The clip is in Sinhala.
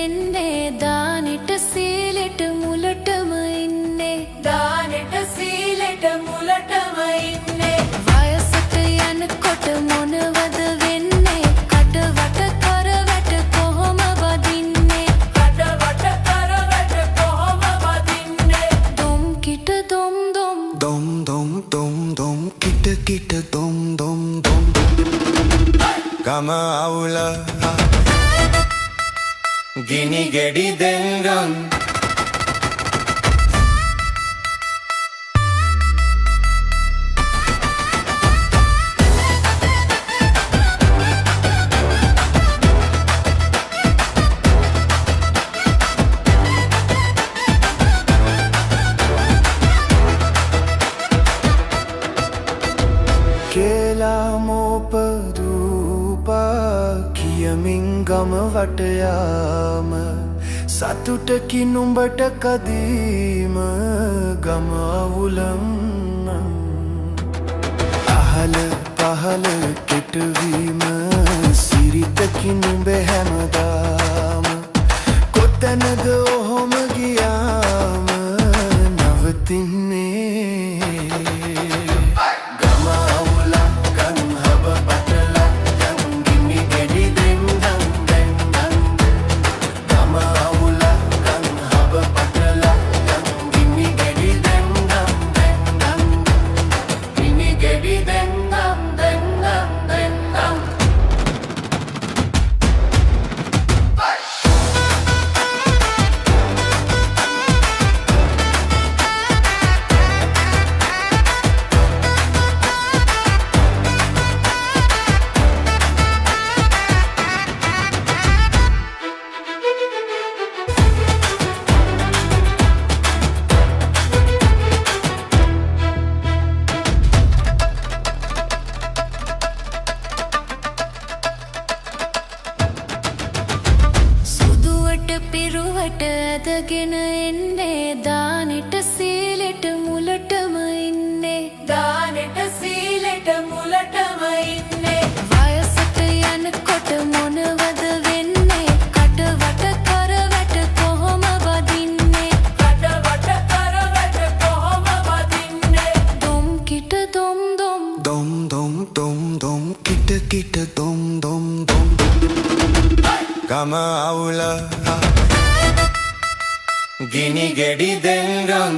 එන්නේ දානෙට සීලෙට මුලටම ඉන්නේ දානෙට සීලෙට මුලටම ඉන්නේ වයසට යනකොට මොනවද වෙන්නේ කටවට කරවැට කොහොම වදින්නේ කටවට කරවැට කොහොම වදින්නේ දොම් කිට දොම් දොම් dom dom dom dom kita kita dom dom dom kama aula gini gedi dengram Kela mopadupa kiyamin gama watayama satutaki numbata kadima gama awulam ahala pahala ketwima siritaki numbe hamadama kotanada ohoma giyama navatinne පිරුවට ඇදගෙන එන්නේ දානෙට සීලෙට මුලටම ඉන්නේ දානෙට සීලෙට මුලටම ඉන්නේ වයසට යනකොට මොනවද වෙන්නේ කටවට කරවැට කොහොම වදින්නේ කටවට කරවැට කොහොම වදින්නේ දොම් කිට දොම් දොම් dom dom dom dom kita kita dom dom dom kama aula gini gedi dengram